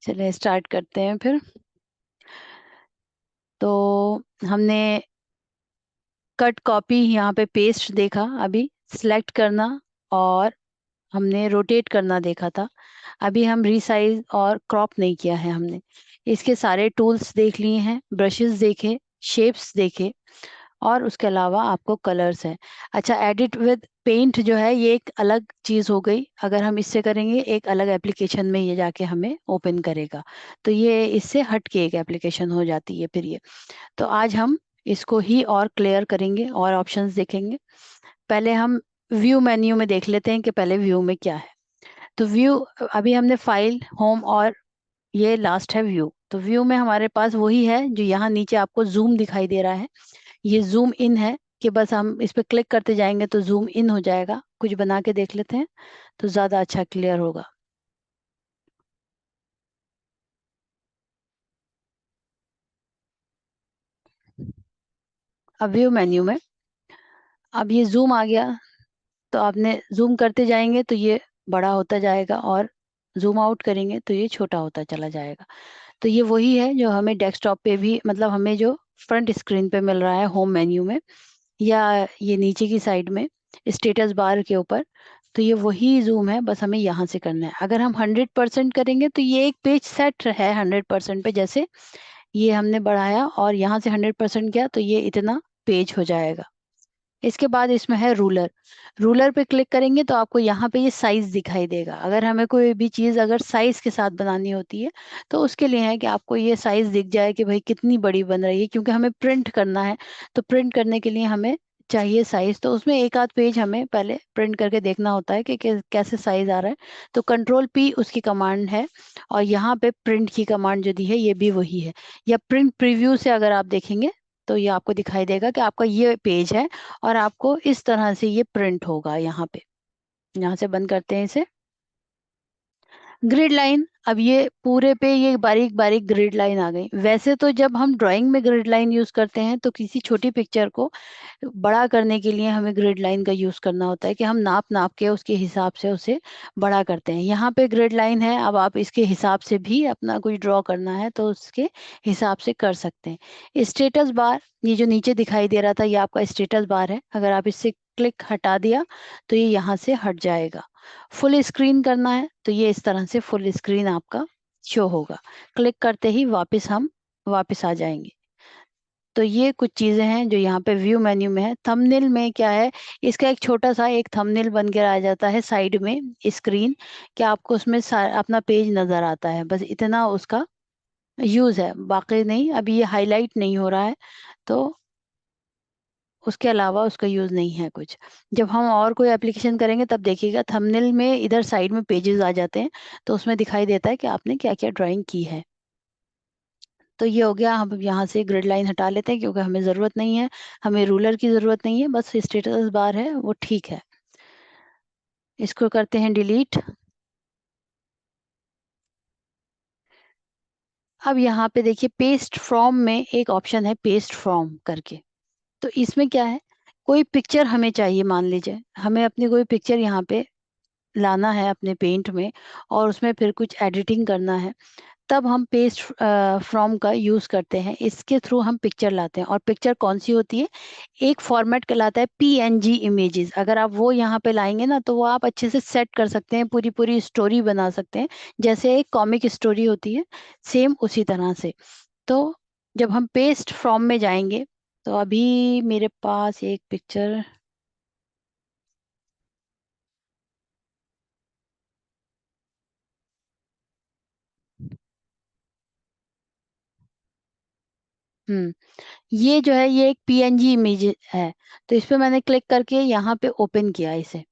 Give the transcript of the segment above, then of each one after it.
चलिए स्टार्ट करते हैं फिर। तो हमने कट कॉपी यहाँ पे पेस्ट देखा, अभी सिलेक्ट करना और हमने रोटेट करना देखा था। अभी हम रीसाइज और क्रॉप नहीं किया है हमने। इसके सारे टूल्स देख लिए हैं, ब्रशेस देखे, शेप्स देखे, और उसके अलावा आपको कलर्स है। अच्छा, एडिट विद पेंट जो है ये एक अलग चीज़ हो गई। अगर हम इससे करेंगे एक अलग एप्लीकेशन में ये जाके हमें ओपन करेगा, तो ये इससे हट के एक एप्लीकेशन हो जाती है फिर ये। तो आज हम इसको ही और क्लियर करेंगे और ऑप्शंस देखेंगे। पहले हम व्यू मेन्यू में देख लेते हैं कि पहले व्यू में क्या है। तो व्यू, अभी हमने फाइल, होम और ये लास्ट है व्यू। तो व्यू में हमारे पास वही है जो यहाँ नीचे आपको जूम दिखाई दे रहा है। ये जूम इन है कि बस हम इस पे क्लिक करते जाएंगे तो जूम इन हो जाएगा। कुछ बना के देख लेते हैं तो ज़्यादा अच्छा क्लियर होगा। अब व्यू मेन्यू में अब ये जूम आ गया, तो आपने जूम करते जाएंगे तो ये बड़ा होता जाएगा और जूम आउट करेंगे तो ये छोटा होता चला जाएगा। तो ये वही है जो हमें डेस्कटॉप पे भी, मतलब हमें जो फ्रंट स्क्रीन पे मिल रहा है होम मेन्यू में, या ये नीचे की साइड में स्टेटस बार के ऊपर। तो ये वही जूम है, बस हमें यहाँ से करना है। अगर हम 100% करेंगे तो ये एक पेज सेट है 100% पे, जैसे ये हमने बढ़ाया और यहाँ से 100% किया तो ये इतना पेज हो जाएगा। इसके बाद इसमें है रूलर। रूलर पे क्लिक करेंगे तो आपको यहाँ पे ये साइज दिखाई देगा। अगर हमें कोई भी चीज़ अगर साइज के साथ बनानी होती है तो उसके लिए है कि आपको ये साइज दिख जाए कि भाई कितनी बड़ी बन रही है, क्योंकि हमें प्रिंट करना है। तो प्रिंट करने के लिए हमें चाहिए साइज, तो उसमें एक आध पेज हमें पहले प्रिंट करके देखना होता है कि कैसे साइज आ रहा है। तो कंट्रोल P उसकी कमांड है, और यहाँ पे प्रिंट की कमांड जो दी है ये भी वही है। या प्रिंट प्रीव्यू से अगर आप देखेंगे तो ये आपको दिखाई देगा कि आपका ये पेज है और आपको इस तरह से ये प्रिंट होगा यहाँ पे। यहाँ से बंद करते हैं इसे। ग्रिड लाइन, अब ये पूरे पे ये बारीक बारीक ग्रिड लाइन आ गई। वैसे तो जब हम ड्राइंग में ग्रिड लाइन यूज करते हैं तो किसी छोटी पिक्चर को बड़ा करने के लिए हमें ग्रिड लाइन का यूज करना होता है कि हम नाप नाप के उसके हिसाब से उसे बड़ा करते हैं। यहाँ पे ग्रिड लाइन है, अब आप इसके हिसाब से भी अपना कुछ ड्रॉ करना है तो उसके हिसाब से कर सकते हैं। स्टेटस बार, ये जो नीचे दिखाई दे रहा था ये आपका स्टेटस बार है। अगर आप इससे क्लिक हटा दिया तो ये यहाँ से हट जाएगा। फुल स्क्रीन करना है तो ये इस तरह से फुल स्क्रीन आपका शो होगा। क्लिक करते ही वापस हम वापस आ जाएंगे। तो ये कुछ चीजें हैं जो यहाँ पे व्यू मेन्यू में है। थंबनेल में क्या है, इसका एक छोटा सा एक थंबनेल बन के आ जाता है साइड में स्क्रीन, कि आपको उसमें अपना पेज नजर आता है, बस इतना उसका यूज है, बाकी नहीं। अभी ये हाईलाइट नहीं हो रहा है तो उसके अलावा उसका यूज नहीं है कुछ। जब हम और कोई एप्लीकेशन करेंगे तब देखिएगा थंबनेल में इधर साइड में पेजेस आ जाते हैं, तो उसमें दिखाई देता है कि आपने क्या क्या ड्राइंग की है। तो ये हो गया। हम यहाँ से ग्रिड लाइन हटा लेते हैं क्योंकि हमें ज़रूरत नहीं है। हमें रूलर की ज़रूरत नहीं है, बस स्टेटस बार है वो ठीक है। इसको करते हैं डिलीट। अब यहाँ पे देखिए पेस्ट फ्रॉम में एक ऑप्शन है पेस्ट फ्रॉम करके। तो इसमें क्या है, कोई पिक्चर हमें चाहिए, मान लीजिए हमें अपनी कोई पिक्चर यहाँ पे लाना है अपने पेंट में और उसमें फिर कुछ एडिटिंग करना है, तब हम पेस्ट फ्रॉम का यूज करते हैं। इसके थ्रू हम पिक्चर लाते हैं। और पिक्चर कौन सी होती है, एक फॉर्मेट कहलाता है PNG इमेजेस। अगर आप वो यहाँ पे लाएंगे ना तो वो आप अच्छे से सेट कर सकते हैं, पूरी पूरी स्टोरी बना सकते हैं, जैसे एक कॉमिक स्टोरी होती है सेम उसी तरह से। तो जब हम पेस्ट फ्रॉम में जाएंगे तो अभी मेरे पास एक पिक्चर, हम्म, ये जो है ये एक PNG इमेज है। तो इस पे मैंने क्लिक करके यहाँ पे ओपन किया इसे।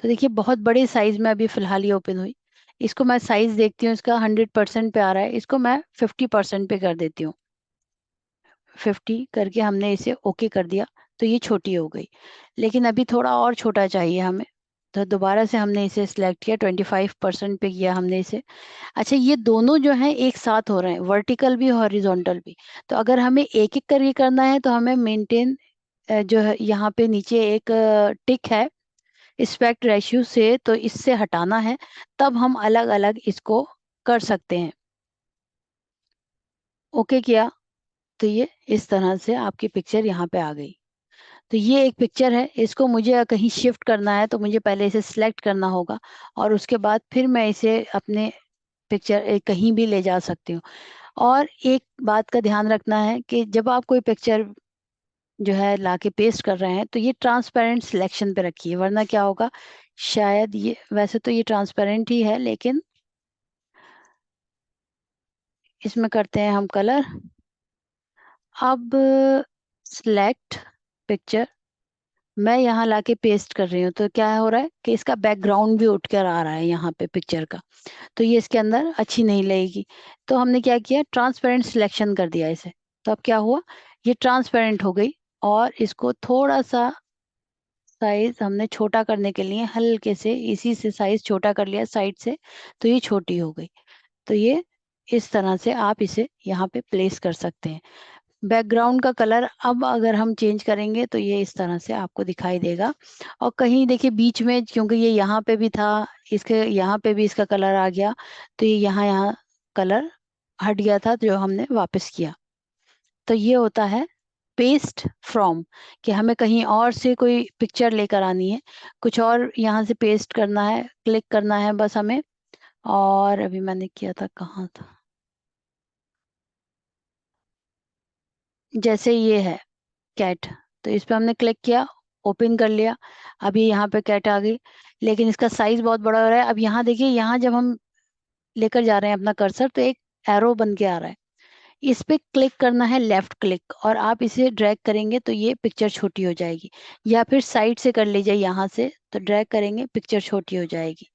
तो देखिए बहुत बड़े साइज में अभी फिलहाल ये ओपन हुई। इसको मैं साइज देखती हूँ, इसका 100% पे आ रहा है, इसको मैं 50% पे कर देती हूँ। 50 करके हमने इसे ओके कर दिया तो ये छोटी हो गई। लेकिन अभी थोड़ा और छोटा चाहिए हमें, तो दोबारा से हमने इसे सिलेक्ट किया, 25% पे किया हमने इसे। अच्छा, ये दोनों जो हैं एक साथ हो रहे हैं, वर्टिकल भी हॉरिजॉन्टल भी। तो अगर हमें एक एक करके करना है तो हमें मेंटेन, जो है यहाँ पे नीचे एक टिक है एस्पेक्ट रेशियो से, तो इससे हटाना है, तब हम अलग अलग इसको कर सकते हैं। ओके किया तो ये इस तरह से आपकी पिक्चर यहाँ पे आ गई। तो ये एक पिक्चर है, इसको मुझे कहीं शिफ्ट करना है तो मुझे पहले इसे सिलेक्ट करना होगा और उसके बाद फिर मैं इसे अपने पिक्चर कहीं भी ले जा सकती हूँ। और एक बात का ध्यान रखना है कि जब आप कोई पिक्चर जो है लाके पेस्ट कर रहे हैं तो ये ट्रांसपेरेंट सिलेक्शन पे रखिए, वरना क्या होगा, शायद ये, वैसे तो ये ट्रांसपेरेंट ही है लेकिन इसमें करते हैं हम कलर। अब सिलेक्ट पिक्चर, मैं यहाँ लाके पेस्ट कर रही हूँ तो क्या हो रहा है कि इसका बैकग्राउंड भी उठ कर आ रहा है यहाँ पे पिक्चर का, तो ये इसके अंदर अच्छी नहीं लगेगी। तो हमने क्या किया, ट्रांसपेरेंट सिलेक्शन कर दिया इसे। तो अब क्या हुआ, ये ट्रांसपेरेंट हो गई और इसको थोड़ा सा साइज हमने छोटा करने के लिए हल्के से इसी से साइज छोटा कर लिया साइड से, तो ये छोटी हो गई। तो ये इस तरह से आप इसे यहाँ पे प्लेस कर सकते हैं। बैकग्राउंड का कलर अब अगर हम चेंज करेंगे तो ये इस तरह से आपको दिखाई देगा। और कहीं देखिए बीच में, क्योंकि ये यहाँ पे भी था, इसके यहाँ पे भी इसका कलर आ गया, तो ये यहाँ यहाँ कलर हट गया था जो हमने वापस किया। तो ये होता है पेस्ट फ्रॉम, कि हमें कहीं और से कोई पिक्चर लेकर आनी है, कुछ और यहाँ से पेस्ट करना है, क्लिक करना है बस हमें। और अभी मैंने किया था, कहाँ था, जैसे ये है कैट, तो इस पे हमने क्लिक किया, ओपन कर लिया, अभी यहाँ पे कैट आ गई, लेकिन इसका साइज बहुत बड़ा हो रहा है। अब यहाँ देखिए, यहाँ जब हम लेकर जा रहे हैं अपना कर्सर तो एक एरो बन के आ रहा है, इस पे क्लिक करना है, लेफ्ट क्लिक, और आप इसे ड्रैग करेंगे तो ये पिक्चर छोटी हो जाएगी, या फिर साइड से कर लीजिए यहाँ से, तो ड्रैग करेंगे पिक्चर छोटी हो जाएगी।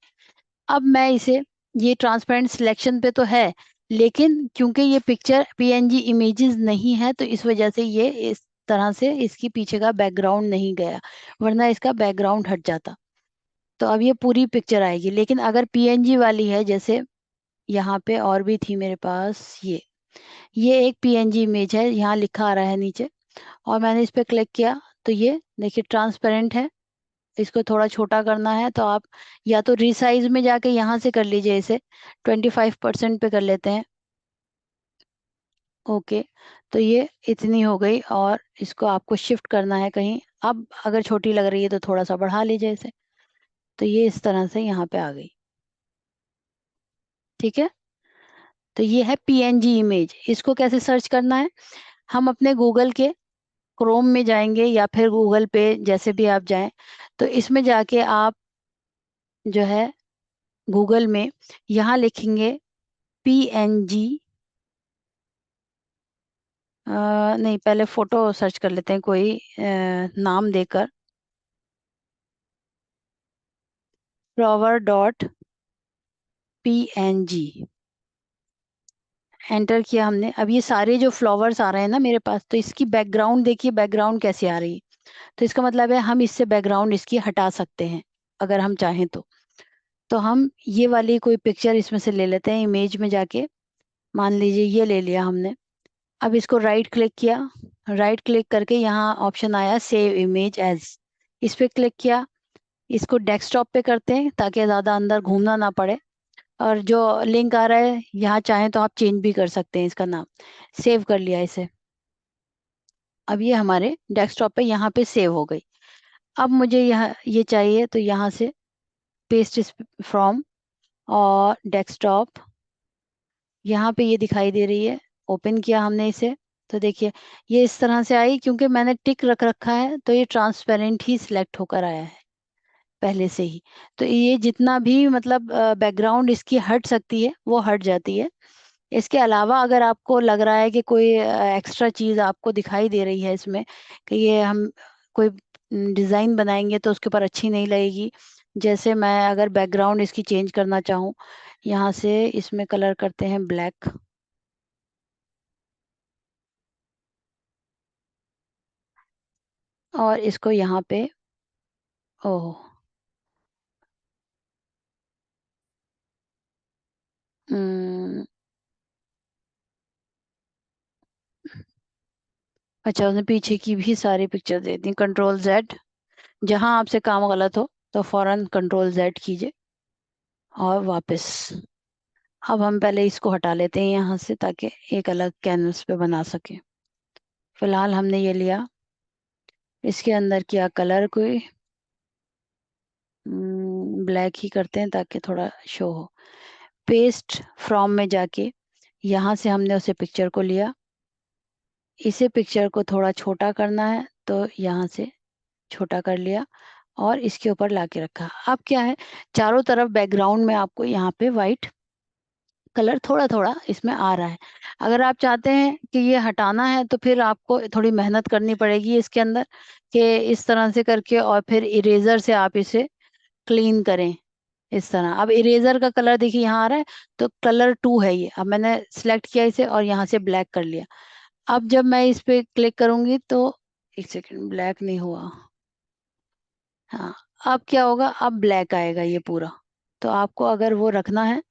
अब मैं इसे, ये ट्रांसपेरेंट सिलेक्शन पे तो है, लेकिन क्योंकि ये पिक्चर पीएनजी इमेजेस नहीं है तो इस वजह से ये इस तरह से इसकी पीछे का बैकग्राउंड नहीं गया, वरना इसका बैकग्राउंड हट जाता। तो अब ये पूरी पिक्चर आएगी, लेकिन अगर पीएनजी वाली है, जैसे यहाँ पे और भी थी मेरे पास, ये एक पीएनजी इमेज है, यहाँ लिखा आ रहा है नीचे, और मैंने इस पे क्लिक किया तो ये देखिए ट्रांसपेरेंट है। इसको थोड़ा छोटा करना है तो आप या तो रिसाइज में जाके यहाँ से कर लीजिए, इसे 25% पे कर लेते हैं। ओके, तो ये इतनी हो गई, और इसको आपको शिफ्ट करना है कहीं, अब अगर छोटी लग रही है तो थोड़ा सा बढ़ा लीजिए इसे। तो ये इस तरह से यहाँ पे आ गई, ठीक है। तो ये है पीएनजी इमेज, इसको कैसे सर्च करना है, हम अपने गूगल के क्रोम में जाएंगे या फिर गूगल पे, जैसे भी आप जाएं, तो इसमें जाके आप जो है गूगल में यहाँ लिखेंगे पीएनजी, नहीं, पहले फोटो सर्च कर लेते हैं कोई नाम देकर, फ्लावर डॉट पीएनजी, एंटर किया हमने। अब ये सारे जो फ्लावर्स आ रहे हैं ना मेरे पास, तो इसकी बैकग्राउंड देखिए, बैकग्राउंड कैसे आ रही है, तो इसका मतलब है हम इससे बैकग्राउंड इसकी हटा सकते हैं अगर हम चाहें तो। हम ये वाली कोई पिक्चर इसमें से ले लेते हैं, इमेज में जाके, मान लीजिए ये ले लिया हमने। अब इसको राइट क्लिक किया, राइट क्लिक करके यहाँ ऑप्शन आया सेव इमेज एज, इस पे क्लिक किया, इसको डेस्कटॉप पे करते हैं ताकि ज़्यादा अंदर घूमना ना पड़े। और जो लिंक आ रहा है यहाँ चाहें तो आप चेंज भी कर सकते हैं इसका नाम। सेव कर लिया इसे, अब ये हमारे डेस्कटॉप पे यहाँ पे सेव हो गई। अब मुझे यहाँ ये चाहिए तो यहाँ से पेस्ट फ्रॉम, और डेस्कटॉप, यहाँ पे ये दिखाई दे रही है, ओपन किया हमने इसे, तो देखिए ये इस तरह से आई, क्योंकि मैंने टिक रख रखा है तो ये ट्रांसपेरेंट ही सिलेक्ट होकर आया है पहले से ही। तो ये जितना भी मतलब बैकग्राउंड इसकी हट सकती है वो हट जाती है। इसके अलावा अगर आपको लग रहा है कि कोई एक्स्ट्रा चीज़ आपको दिखाई दे रही है इसमें, कि ये हम कोई डिज़ाइन बनाएंगे तो उसके ऊपर अच्छी नहीं लगेगी, जैसे मैं अगर बैकग्राउंड इसकी चेंज करना चाहूँ, यहाँ से इसमें कलर करते हैं ब्लैक, और इसको यहाँ पे, ओह, हम्म, अच्छा, उसने पीछे की भी सारी पिक्चर दे दी, कंट्रोल जेड, जहां आपसे काम गलत हो तो फौरन कंट्रोल जेड कीजिए और वापस। अब हम पहले इसको हटा लेते हैं यहाँ से, ताकि एक अलग कैनवस पे बना सके। फिलहाल हमने ये लिया, इसके अंदर किया कलर कोई ब्लैक ही करते हैं ताकि थोड़ा शो हो। पेस्ट फ्रॉम में जाके यहाँ से हमने उसे पिक्चर को लिया, इसे पिक्चर को थोड़ा छोटा करना है तो यहाँ से छोटा कर लिया और इसके ऊपर लाके रखा। अब क्या है, चारों तरफ बैकग्राउंड में आपको यहाँ पे वाइट कलर थोड़ा थोड़ा इसमें आ रहा है। अगर आप चाहते हैं कि ये हटाना है तो फिर आपको थोड़ी मेहनत करनी पड़ेगी इसके अंदर, कि इस तरह से करके और फिर इरेजर से आप इसे क्लीन करें इस तरह। अब इरेजर का कलर देखिए यहाँ आ रहा है, तो कलर 2 है ये। अब मैंने सिलेक्ट किया इसे और यहाँ से ब्लैक कर लिया। अब जब मैं इस पे क्लिक करूंगी तो एक सेकेंड, ब्लैक नहीं हुआ। हाँ, अब क्या होगा, अब ब्लैक आएगा ये पूरा। तो आपको अगर वो रखना है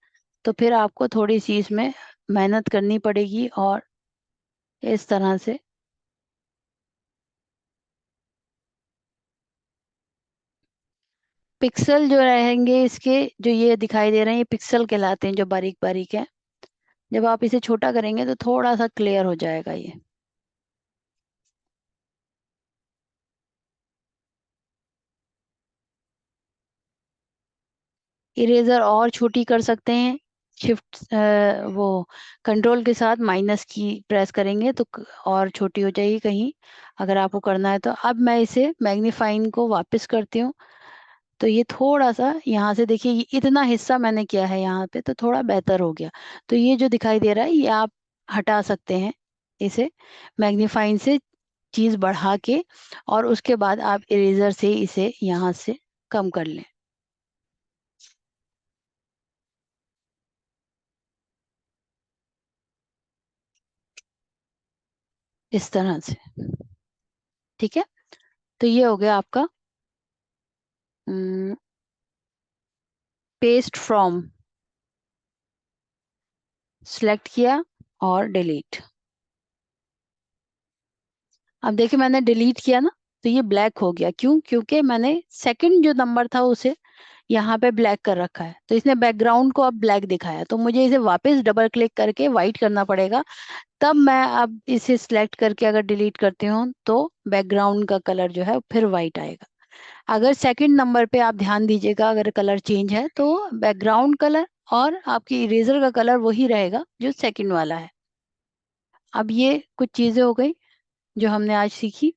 तो फिर आपको थोड़ी सी इसमें मेहनत करनी पड़ेगी और इस तरह से पिक्सल जो रहेंगे इसके, जो ये दिखाई दे रहे हैं, ये पिक्सल कहलाते हैं, जो बारीक बारीक है। जब आप इसे छोटा करेंगे तो थोड़ा सा क्लियर हो जाएगा ये। इरेजर और छोटी कर सकते हैं। शिफ्ट वो कंट्रोल के साथ माइनस की प्रेस करेंगे तो और छोटी हो जाएगी कहीं, अगर आपको करना है तो। अब मैं इसे मैग्नीफाइंग को वापस करती हूँ, तो ये थोड़ा सा यहाँ से देखिए, ये इतना हिस्सा मैंने किया है यहाँ पे तो थोड़ा बेहतर हो गया। तो ये जो दिखाई दे रहा है ये आप हटा सकते हैं इसे मैग्नीफाइंग से, चीज़ बढ़ा के, और उसके बाद आप इरेजर से इसे यहाँ से कम कर लें इस तरह से। ठीक है, तो ये हो गया आपका पेस्ट फ्रॉम, सिलेक्ट किया और डिलीट। अब देखिए मैंने डिलीट किया ना, तो ये ब्लैक हो गया। क्यों? क्योंकि मैंने सेकंड जो नंबर था उसे यहाँ पे ब्लैक कर रखा है, तो इसने बैकग्राउंड को अब ब्लैक दिखाया। तो मुझे इसे वापस डबल क्लिक करके वाइट करना पड़ेगा, तब मैं अब इसे सिलेक्ट करके अगर डिलीट करती हूँ तो बैकग्राउंड का कलर जो है फिर वाइट आएगा। अगर सेकंड नंबर पे आप ध्यान दीजिएगा, अगर कलर चेंज है तो बैकग्राउंड कलर और आपकी इरेजर का कलर वही रहेगा जो सेकंड वाला है। अब ये कुछ चीज़ें हो गई जो हमने आज सीखी।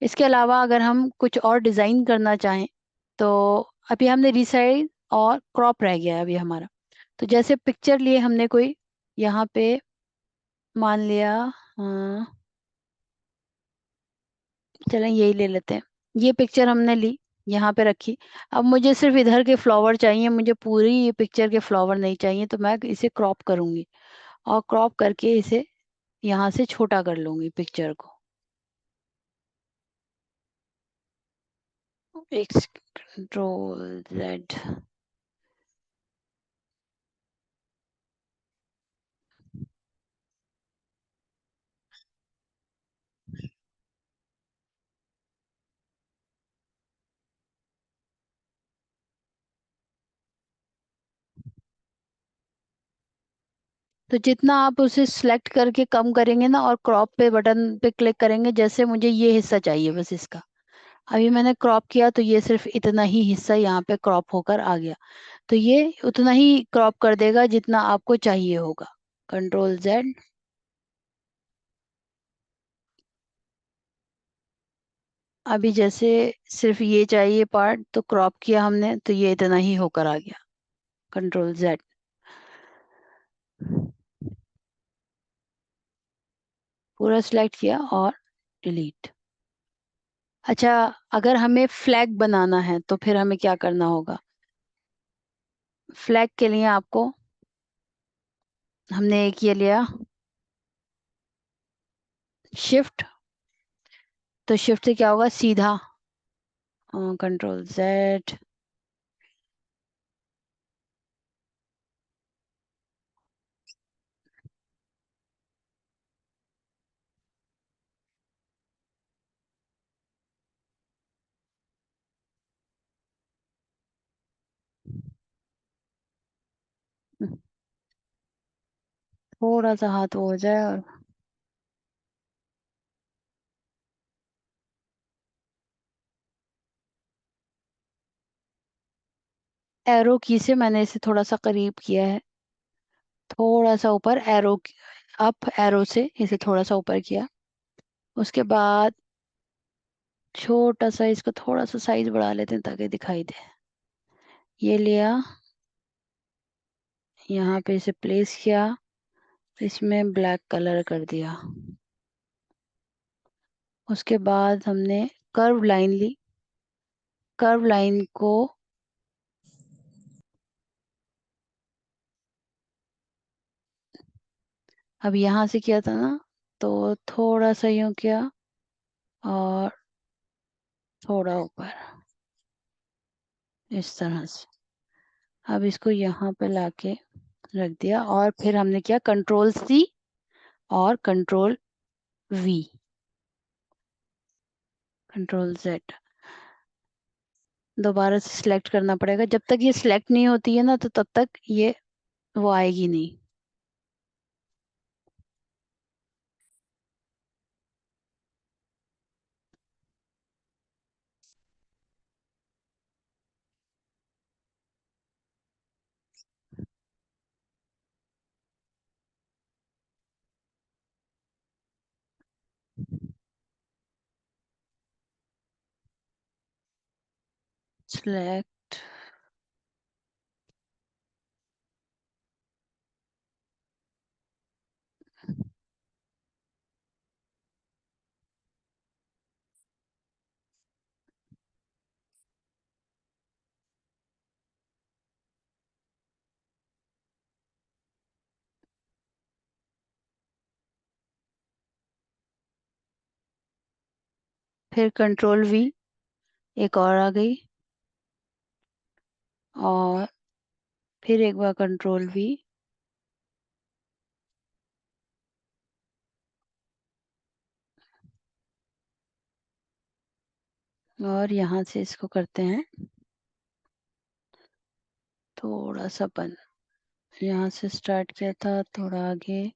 इसके अलावा अगर हम कुछ और डिज़ाइन करना चाहें तो अभी हमने रिसाइज और क्रॉप रह गया है अभी हमारा। तो जैसे पिक्चर लिए हमने कोई, यहाँ पे मान लिया, चलें यही ले लेते हैं। ये पिक्चर हमने ली, यहाँ पे रखी। अब मुझे सिर्फ इधर के फ्लावर चाहिए, मुझे पूरी ये पिक्चर के फ्लावर नहीं चाहिए, तो मैं इसे क्रॉप करूंगी और क्रॉप करके इसे यहाँ से छोटा कर लूंगी पिक्चर को। X control Z. तो जितना आप उसे सिलेक्ट करके कम करेंगे ना और क्रॉप पे बटन पे क्लिक करेंगे, जैसे मुझे ये हिस्सा चाहिए बस इसका, अभी मैंने क्रॉप किया तो ये सिर्फ इतना ही हिस्सा यहाँ पे क्रॉप होकर आ गया। तो ये उतना ही क्रॉप कर देगा जितना आपको चाहिए होगा। Control Z. अभी जैसे सिर्फ ये चाहिए पार्ट, तो क्रॉप किया हमने तो ये इतना ही होकर आ गया। Control Z. पूरा सिलेक्ट किया और डिलीट। अच्छा, अगर हमें फ्लैग बनाना है तो फिर हमें क्या करना होगा? फ्लैग के लिए आपको, हमने एक ये लिया शिफ्ट, तो शिफ्ट से क्या होगा, सीधा कंट्रोल जेड। थोड़ा सा हाथ वो हो जाए और एरो की से मैंने इसे थोड़ा सा करीब किया है, थोड़ा सा ऊपर एरो, अप एरो से इसे थोड़ा सा ऊपर किया। उसके बाद छोटा सा इसका थोड़ा सा साइज बढ़ा लेते हैं ताकि दिखाई दे। ये लिया, यहाँ पे इसे प्लेस किया, इसमें ब्लैक कलर कर दिया। उसके बाद हमने कर्व लाइन ली, कर्व लाइन को अब यहाँ से किया था ना, तो थोड़ा सा यूं किया और थोड़ा ऊपर इस तरह से। अब इसको यहाँ पे लाके रख दिया और फिर हमने किया Ctrl+C और Ctrl+V, Ctrl+Z। दोबारा से सिलेक्ट करना पड़ेगा, जब तक ये सिलेक्ट नहीं होती है ना तो तब तक ये वो आएगी नहीं। सिलेक्ट, फिर Ctrl+V, एक और आ गई, और फिर एक बार Ctrl+V, और यहाँ से इसको करते हैं थोड़ा सा बंद। यहाँ से स्टार्ट किया था, थोड़ा आगे,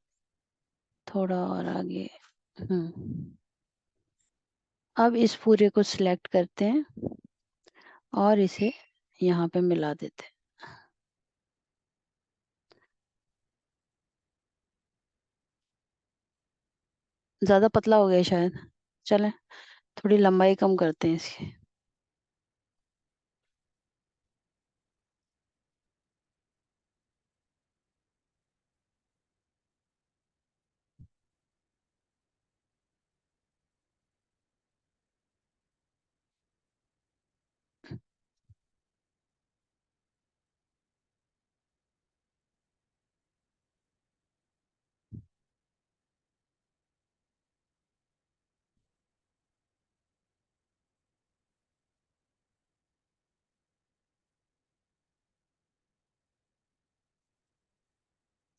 थोड़ा और आगे। अब इस पूरे को सिलेक्ट करते हैं और इसे यहाँ पे मिला देते हैं। ज़्यादा पतला हो गया शायद, चलें थोड़ी लंबाई कम करते हैं इसकी।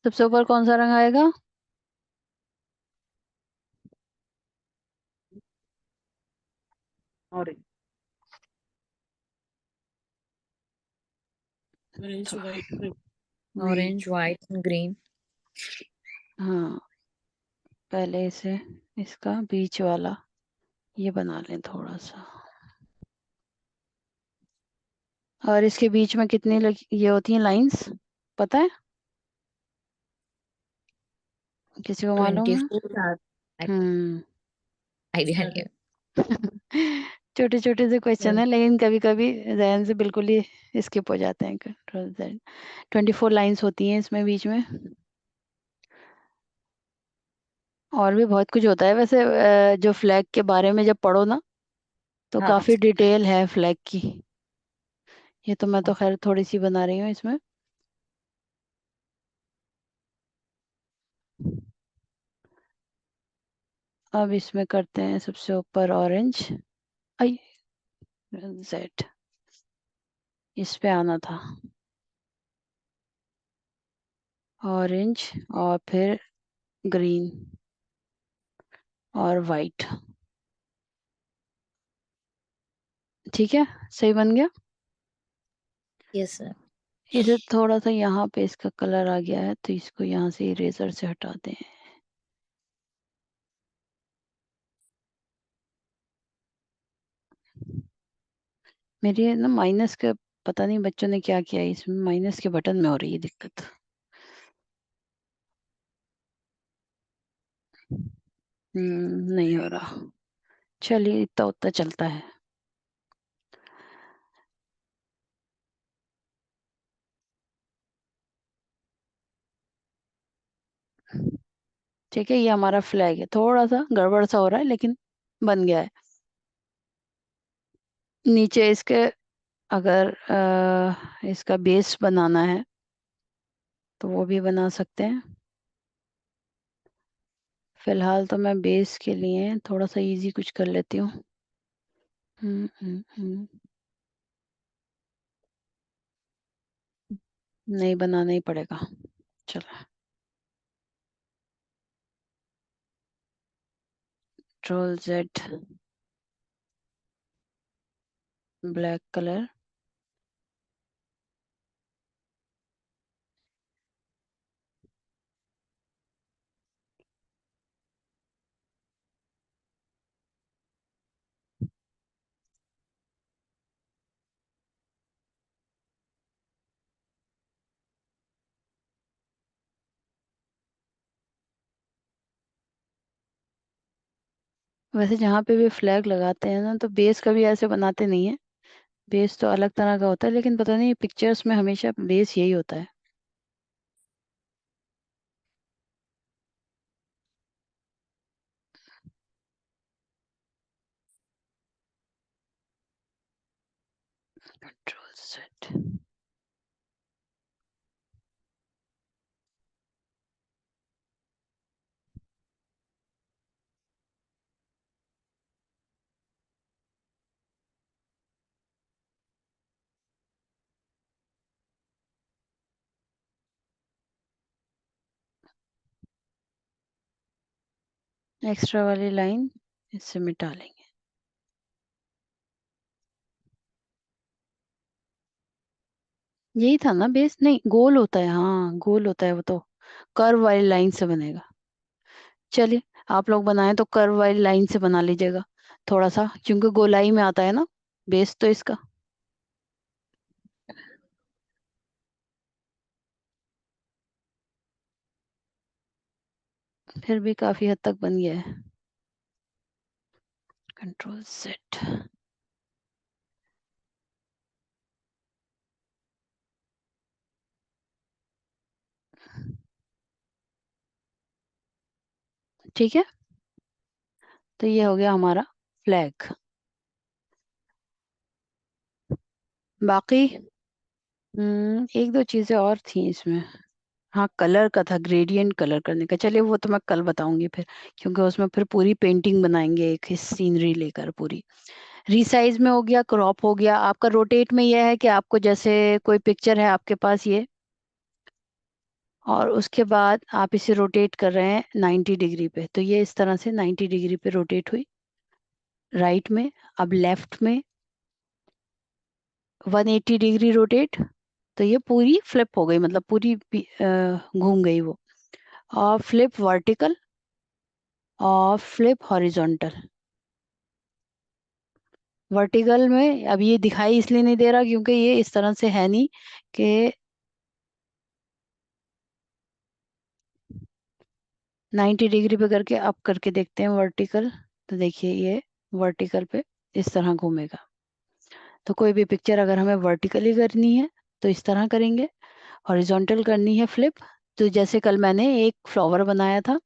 सबसे ऊपर कौन सा रंग आएगा? Orange, orange white, orange white green. हाँ, पहले इसे, इसका बीच वाला ये बना लें थोड़ा सा। और इसके बीच में कितनी ये होती हैं लाइंस, पता है किसी को मालूम है? 24 हम्म। आइडिया नहीं है। छोटे छोटे से क्वेश्चन है, लेकिन कभी कभी जहन से बिल्कुल ही स्किप हो जाते हैं। Ctrl+Z। 24 लाइंस होती हैं इसमें बीच में। और भी बहुत कुछ होता है वैसे, जो फ्लैग के बारे में जब पढ़ो ना तो हाँ, काफी डिटेल है फ्लैग की। ये तो मैं तो खैर थोड़ी सी बना रही हूँ इसमें। अब इसमें करते हैं सबसे ऊपर ऑरेंज, आई, जेड, इस पे आना था ऑरेंज, और फिर ग्रीन और वाइट। ठीक है, सही बन गया। Yes sir. इसे थोड़ा सा यहाँ पे इसका कलर आ गया है, तो इसको यहाँ से इरेजर से हटा दें। मेरी है ना माइनस का, पता नहीं बच्चों ने क्या किया है, इसमें माइनस के बटन में हो रही है दिक्कत। नहीं हो रहा। चलिए, इतना उतना चलता है। ठीक है, ये हमारा फ्लैग है, थोड़ा सा गड़बड़ सा हो रहा है लेकिन बन गया है। नीचे इसके अगर इसका बेस बनाना है तो वो भी बना सकते हैं। फिलहाल तो मैं बेस के लिए थोड़ा सा इजी कुछ कर लेती हूँ। हम्म। नहीं, बनाना ही पड़ेगा। चलो, कंट्रोल जेड, ब्लैक कलर। वैसे जहाँ पे भी फ्लैग लगाते हैं ना, तो बेस कभी ऐसे बनाते नहीं है। बेस तो अलग तरह का होता है, लेकिन पता नहीं पिक्चर्स में हमेशा बेस यही होता है। Control set. एक्स्ट्रा वाली लाइन इससे मिटा लेंगे। यही था ना बेस? नहीं, गोल होता है, हाँ गोल होता है वो तो। कर्व वाली लाइन से बनेगा। चलिए, आप लोग बनाएं तो कर्व वाली लाइन से बना लीजिएगा, थोड़ा सा, क्योंकि गोलाई में आता है ना बेस तो इसका। फिर भी काफी हद तक बन गया है। Control set. ठीक है, तो ये हो गया हमारा फ्लैग। बाकी एक दो चीजें और थी इसमें। हाँ, कलर का था, ग्रेडियंट कलर करने का। चलिए, वो तो मैं कल बताऊंगी फिर, क्योंकि उसमें फिर पूरी पेंटिंग बनाएंगे एक सीनरी लेकर पूरी। रीसाइज में हो गया, क्रॉप हो गया आपका। रोटेट में यह है कि आपको जैसे कोई पिक्चर है आपके पास ये, और उसके बाद आप इसे रोटेट कर रहे हैं 90 डिग्री पे, तो ये इस तरह से 90 डिग्री पे रोटेट हुई। राइट में, अब लेफ्ट में 180 डिग्री रोटेट, तो ये पूरी फ्लिप हो गई, मतलब पूरी घूम गई वो। और फ्लिप वर्टिकल, और फ्लिप हॉरिजॉन्टल। वर्टिकल में अब ये दिखाई इसलिए नहीं दे रहा क्योंकि ये इस तरह से है नहीं कि 90 डिग्री पे करके अप करके देखते हैं वर्टिकल। तो देखिए, ये वर्टिकल पे इस तरह घूमेगा। तो कोई भी पिक्चर अगर हमें वर्टिकली करनी है तो इस तरह करेंगे, हॉरिजॉन्टल करनी है फ्लिप, तो जैसे कल मैंने एक फ्लावर बनाया था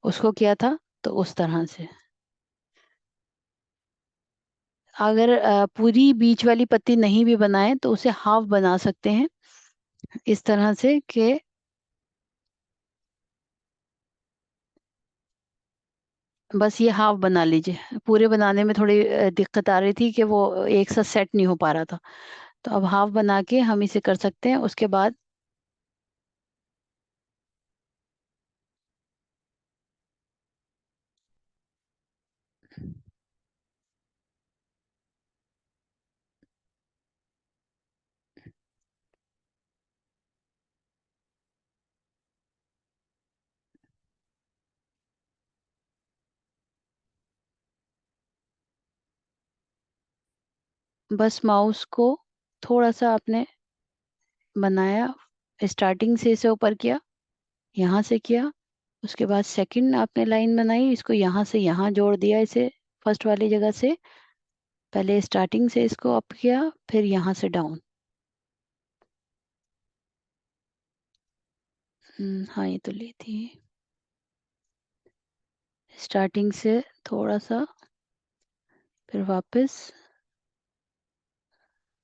उसको किया था, तो उस तरह से। अगर पूरी बीच वाली पत्ती नहीं भी बनाए तो उसे हाफ बना सकते हैं, इस तरह से कि बस ये हाफ बना लीजिए। पूरे बनाने में थोड़ी दिक्कत आ रही थी कि वो एक साथ सेट नहीं हो पा रहा था, तो अब हाफ बना के हम इसे कर सकते हैं। उसके बाद बस माउस को थोड़ा सा आपने बनाया, स्टार्टिंग से ऊपर किया, यहाँ से किया, उसके बाद सेकंड आपने लाइन बनाई, इसको यहाँ से यहाँ जोड़ दिया, इसे फर्स्ट वाली जगह से। पहले स्टार्टिंग से इसको अप किया, फिर यहाँ से डाउन। हाँ ये तो ली थी। स्टार्टिंग से थोड़ा सा, फिर वापस।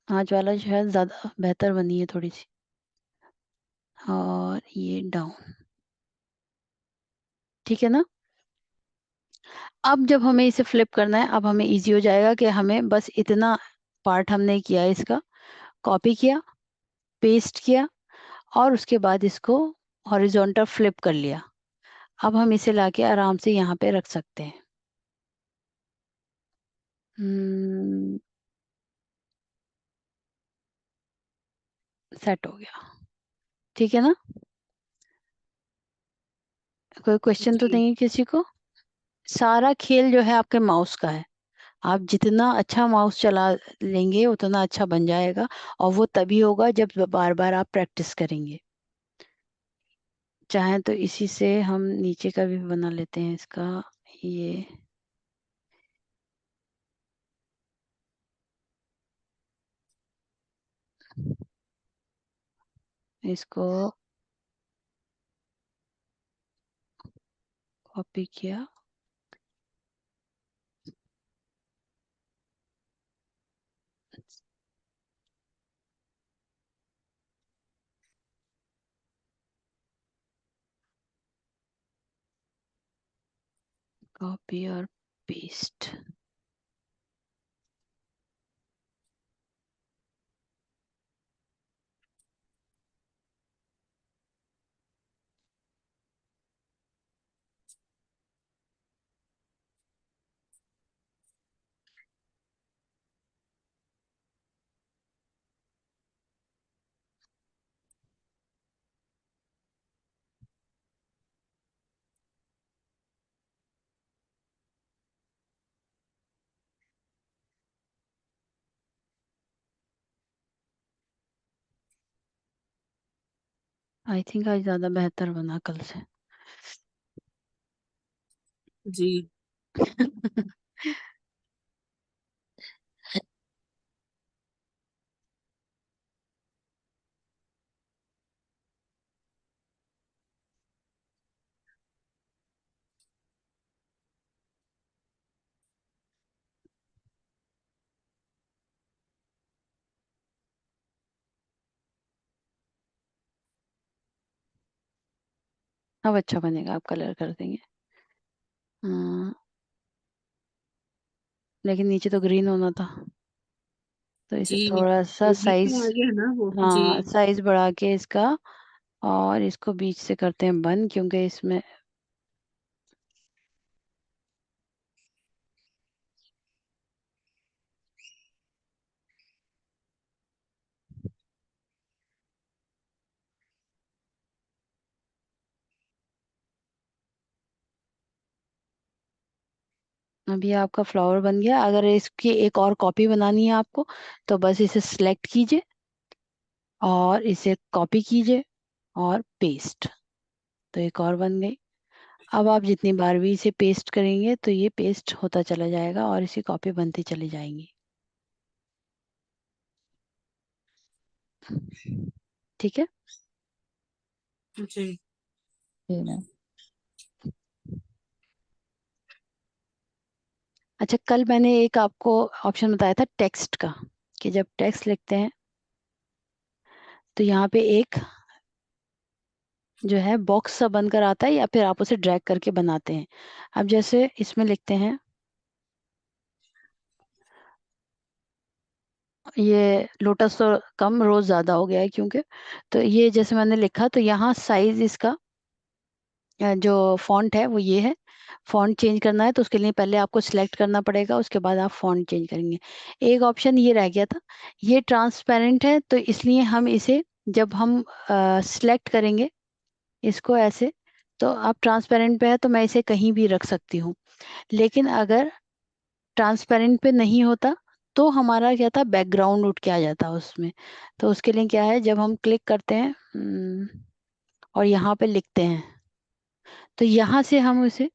आज वाला शायद ज़्यादा बेहतर बनी है थोड़ी सी। और ये डाउन। ठीक है ना। अब जब हमें इसे फ्लिप करना है, अब हमें इजी हो जाएगा कि हमें बस इतना पार्ट हमने किया, इसका कॉपी किया, पेस्ट किया, और उसके बाद इसको हॉरिजॉन्टल फ्लिप कर लिया। अब हम इसे लाके आराम से यहाँ पे रख सकते हैं। सेट हो गया। ठीक है ना। कोई क्वेश्चन तो जी नहीं है किसी को। सारा खेल जो है आपके माउस का है। आप जितना अच्छा माउस चला लेंगे उतना अच्छा बन जाएगा, और वो तभी होगा जब बार बार आप प्रैक्टिस करेंगे। चाहे तो इसी से हम नीचे का भी बना लेते हैं इसका। ये इसको कॉपी किया, कॉपी और पेस्ट। आई थिंक आज ज़्यादा बेहतर बना कल से। जी। अब अच्छा बनेगा, आप कलर कर देंगे। हाँ, लेकिन नीचे तो ग्रीन होना था, तो इसे जी थोड़ा सा बीच साइज, में आ गया ना वो। जी हाँ साइज बढ़ा के इसका, और इसको बीच से करते हैं बंद, क्योंकि इसमें अभी आपका फ्लावर बन गया। अगर इसकी एक और कॉपी बनानी है आपको, तो बस इसे सिलेक्ट कीजिए और इसे कॉपी कीजिए और पेस्ट, तो एक और बन गई। अब आप जितनी बार भी इसे पेस्ट करेंगे तो ये पेस्ट होता चला जाएगा और इसी कॉपी बनती चली जाएंगी। ठीक है। जी ठीक है। अच्छा, कल मैंने एक आपको ऑप्शन बताया था टेक्स्ट का, कि जब टेक्स्ट लिखते हैं तो यहाँ पे एक जो है बॉक्स सा बनकर आता है, या फिर आप उसे ड्रैग करके बनाते हैं। अब जैसे इसमें लिखते हैं, ये लोटस तो कम, रोज ज्यादा हो गया है क्योंकि, तो ये जैसे मैंने लिखा, तो यहाँ साइज इसका जो फॉन्ट है वो ये है। फॉन्ट चेंज करना है तो उसके लिए पहले आपको सिलेक्ट करना पड़ेगा, उसके बाद आप फॉन्ट चेंज करेंगे। एक ऑप्शन ये रह गया था, ये ट्रांसपेरेंट है, तो इसलिए हम इसे जब हम सिलेक्ट करेंगे इसको ऐसे, तो अब ट्रांसपेरेंट पे है तो मैं इसे कहीं भी रख सकती हूँ। लेकिन अगर ट्रांसपेरेंट पे नहीं होता, तो हमारा क्या था, बैकग्राउंड उठ के आ जाता उसमें। तो उसके लिए क्या है, जब हम क्लिक करते हैं और यहाँ पे लिखते हैं, तो यहाँ से हम उसे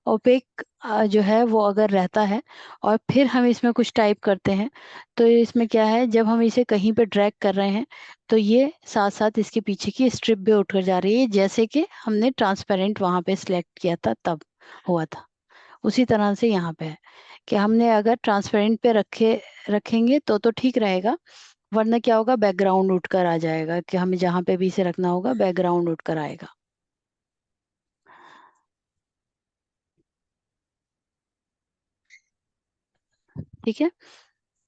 ओपेक जो है वो अगर रहता है, और फिर हम इसमें कुछ टाइप करते हैं, तो इसमें क्या है, जब हम इसे कहीं पे ड्रैग कर रहे हैं तो ये साथ साथ इसके पीछे की स्ट्रिप भी उठकर जा रही है, जैसे कि हमने ट्रांसपेरेंट वहां पे सिलेक्ट किया था तब हुआ था। उसी तरह से यहाँ पे है कि हमने अगर ट्रांसपेरेंट पे रखेंगे तो ठीक रहेगा, वरना क्या होगा, बैकग्राउंड उठकर आ जाएगा, कि हमें जहाँ पे भी इसे रखना होगा बैकग्राउंड उठकर आएगा। ठीक है।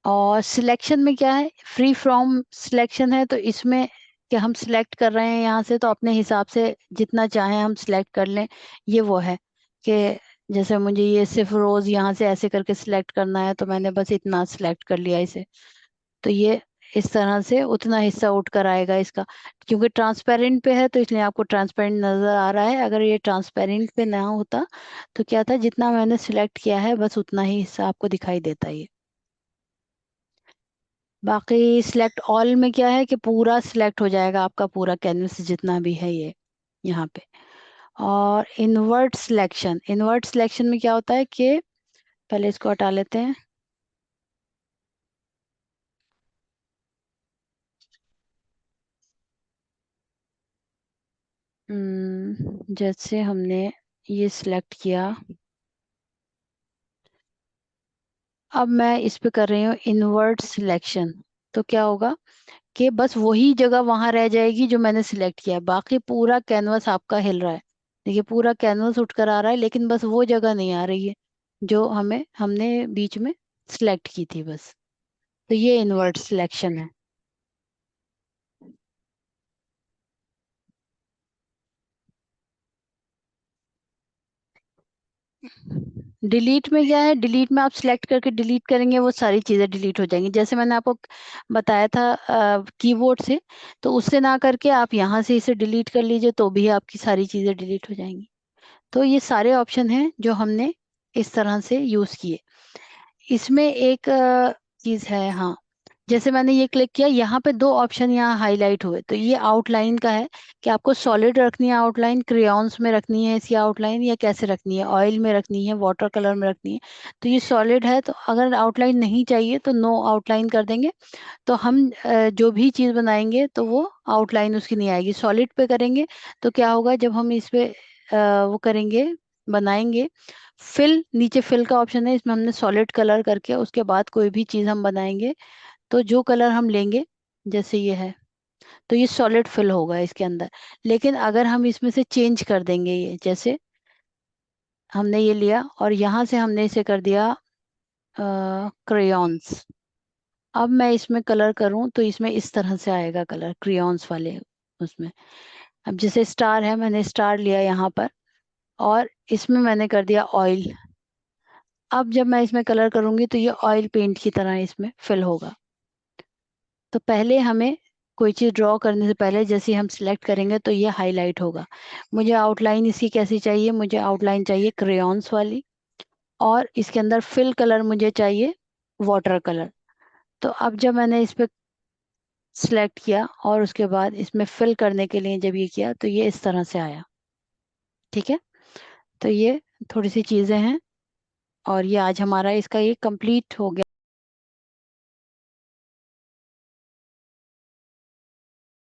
और सिलेक्शन में क्या है, फ्री फ्रॉम सिलेक्शन है, तो इसमें कि हम सिलेक्ट कर रहे हैं यहाँ से तो अपने हिसाब से जितना चाहें हम सिलेक्ट कर लें। ये वो है कि जैसे मुझे ये सिर्फ रोज यहाँ से ऐसे करके सिलेक्ट करना है, तो मैंने बस इतना सिलेक्ट कर लिया इसे। तो ये इस तरह से उतना हिस्सा उठ कर आएगा इसका, क्योंकि ट्रांसपेरेंट पे है तो इसलिए आपको ट्रांसपेरेंट नजर आ रहा है। अगर ये ट्रांसपेरेंट पे ना होता तो क्या था, जितना मैंने सिलेक्ट किया है बस उतना ही हिस्सा आपको दिखाई देता है ये। बाकी सिलेक्ट ऑल में क्या है कि पूरा सिलेक्ट हो जाएगा आपका पूरा कैनवस जितना भी है ये यहाँ पे। और इनवर्ट सिलेक्शन में क्या होता है कि पहले इसको हटा लेते हैं। जैसे हमने ये सिलेक्ट किया, अब मैं इस पे कर रही हूँ इनवर्ट सिलेक्शन। तो क्या होगा कि बस वही जगह वहां रह जाएगी जो मैंने सिलेक्ट किया है, बाकी पूरा कैनवस आपका हिल रहा है। देखिए पूरा कैनवस उठकर आ रहा है, लेकिन बस वो जगह नहीं आ रही है जो हमने बीच में सिलेक्ट की थी बस। तो ये इनवर्ट सिलेक्शन है। डिलीट में क्या है, डिलीट में आप सिलेक्ट करके डिलीट करेंगे वो सारी चीजें डिलीट हो जाएंगी, जैसे मैंने आपको बताया था कीबोर्ड से। तो उससे ना करके आप यहाँ से इसे डिलीट कर लीजिए तो भी आपकी सारी चीजें डिलीट हो जाएंगी। तो ये सारे ऑप्शन हैं जो हमने इस तरह से यूज किए। इसमें एक चीज है, हाँ, जैसे मैंने ये क्लिक किया, यहाँ पे दो ऑप्शन यहाँ हाईलाइट हुए, तो ये आउटलाइन का है कि आपको सॉलिड रखनी है आउटलाइन, क्रेयॉन्स में रखनी है इसकी आउटलाइन, या कैसे रखनी है, ऑयल में रखनी है, वाटर कलर में रखनी है। तो ये सॉलिड है, तो अगर आउटलाइन नहीं चाहिए तो नो आउटलाइन कर देंगे। तो हम जो भी चीज़ बनाएंगे तो वो आउटलाइन उसकी नहीं आएगी। सॉलिड पे करेंगे तो क्या होगा, जब हम इस पे वो करेंगे, बनाएंगे, फिल, नीचे फिल का ऑप्शन है, इसमें हमने सॉलिड कलर करके उसके बाद कोई भी चीज़ हम बनाएंगे तो जो कलर हम लेंगे, जैसे ये है, तो ये सॉलिड फिल होगा इसके अंदर। लेकिन अगर हम इसमें से चेंज कर देंगे, ये जैसे हमने ये लिया और यहाँ से हमने इसे कर दिया क्रेयॉन्स, अब मैं इसमें कलर करूं तो इसमें इस तरह से आएगा कलर क्रेयॉन्स वाले उसमें। अब जैसे स्टार है, मैंने स्टार लिया यहाँ पर और इसमें मैंने कर दिया ऑयल। अब जब मैं इसमें कलर करूंगी तो ये ऑयल पेंट की तरह इसमें फिल होगा। तो पहले हमें कोई चीज़ ड्रॉ करने से पहले जैसे हम सिलेक्ट करेंगे तो ये हाईलाइट होगा। मुझे आउटलाइन इसकी कैसी चाहिए, मुझे आउटलाइन चाहिए क्रेयॉन्स वाली, और इसके अंदर फिल कलर मुझे चाहिए वाटर कलर। तो अब जब मैंने इस पे सिलेक्ट किया और उसके बाद इसमें फिल करने के लिए जब ये किया तो ये इस तरह से आया। ठीक है। तो ये थोड़ी सी चीज़ें हैं और ये आज हमारा इसका ये कंप्लीट हो गया।